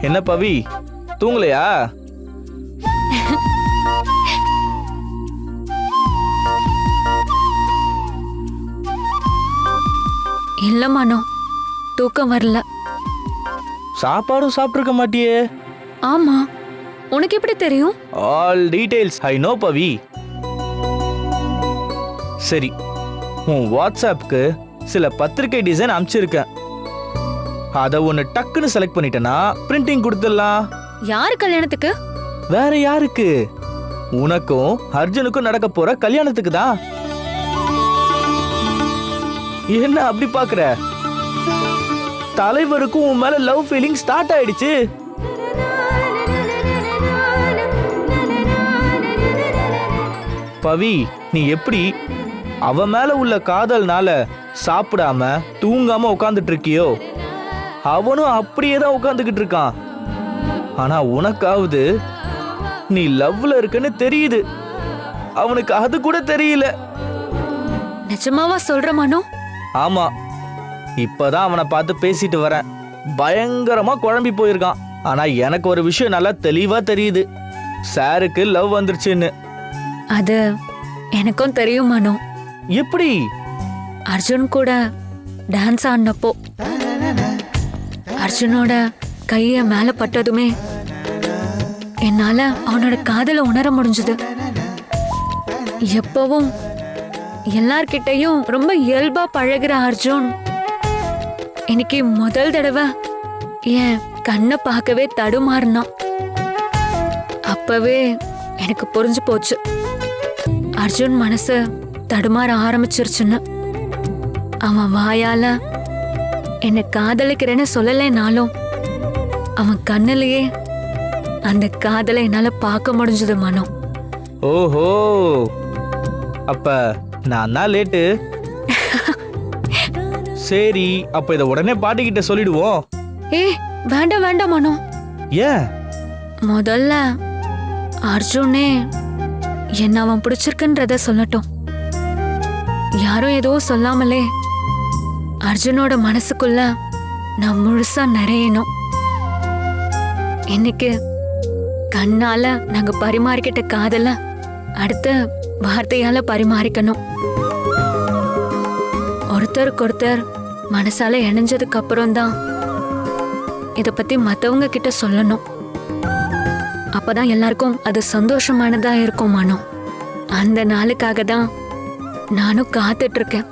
என்ன பவி, தூங்கலையா? இல்ல மனோ, தூக்கம் வரல. சாப்பாடும் சாப்பிட்டுருக்க மாட்டியே? ஆமா, உனக்கு எப்படி தெரியும்? ஆல் டீடைல்ஸ் ஐ நோ பவி. சரி, உன் வாட்ஸ்அப்க்கு சில பத்திரிகை டிசைன் அனுப்பிச்சிருக்கேன். அதை ஒன்று டக்குன்னு செலக்ட் பண்ணிட்டேன்னா பிரிண்டிங் கொடுத்துடலாம். யாரு கல்யாணத்துக்கு? வேற யாருக்கு? உனக்கும் அர்ஜுனுக்கும் நடக்க போற கல்யாணத்துக்கு தான். என்ன அப்படி பாக்குற? தலைவருக்கும் உன் மேல லவ் ஃபீலிங் ஸ்டார்ட் ஆயிடுச்சு. பவி, நீ எப்படி அவ மேல உள்ள காதல்னால சாப்பிடாம தூங்காம உட்கார்ந்துட்டு இருக்கியோ, அவனும் அப்படியே தான் உட்கார்ந்துகிட்டு இருக்கான். ஆனா உனக்காவது நீ லவ்ல இருக்குன்னு தெரியுது, அவனுக்கு அது கூட தெரியல. நிஜமாவா சொல்ற மனோ? ஆமா, இப்பதான் அவனை பார்த்து பேசிட்டு வரேன். பயங்கரமா குழம்பி போயிருக்கான். ஆனா எனக்கு ஒரு விஷயம் நல்லா தெளிவா தெரியுது, சாருக்கு லவ் வந்துருச்சுன்னு. அது எனக்கும் தெரியும் மனோ. எப்படி? அர்ஜுன் கூட டான்ஸ் ஆடினப்போ அர்ஜுனோட கைய மேல பட்டதுமே என்னால அவனோட காதல உணர முடிஞ்சது. எப்பவும் எல்லார்கிட்டையும் ரொம்ப இயல்பா பழகுற அர்ஜுன் இன்னைக்கு முதல் தடவை என் கண்ணை பார்க்கவே தடுமாறினான். அப்பவே எனக்கு புரிஞ்சு போச்சு, அர்ஜுன் மனசு தடுமாற ஆரம்பிச்சிருச்சுன்னு. அவன் வாயால என்னை காதலிக்கிறேன்னு சொல்லலைனாலும் அவன் கண்ணிலேயே அந்த காதலை என்னால பார்க்க முடிஞ்சது மனோ. ஓஹோ, அப்ப நான் தான் லேட்டு. சரி, அப்ப இத உடனே பாட்டிக்கிட்ட சொல்லிடுவோம். ஏய், வேண்டாம் வேண்டாம் மனோ. ஏன்? முதல்ல அர்ஜுனே என்ன அவன் பிடிச்சிருக்குன்றத சொல்லட்டும். யாரும் ஏதோ சொல்லாமலே அர்ஜுனோட மனசுக்குள்ள நான் முழுசா நிறையணும். இன்னைக்கு கண்ணால நாங்க பரிமாறிக்கிட்ட காதல அடுத்த வார்த்தையால பரிமாறிக்கணும். ஒருத்தருக்கு ஒருத்தர் மனசால இணைஞ்சதுக்கு அப்புறம் தான் இத பத்தி மத்தவங்க கிட்ட சொல்லணும். அப்பதான் எல்லாருக்கும் அது சந்தோஷமானதா இருக்கும் மனோ. அந்த நாளுக்காக தான் நானும் காத்துட்டு இருக்கேன்.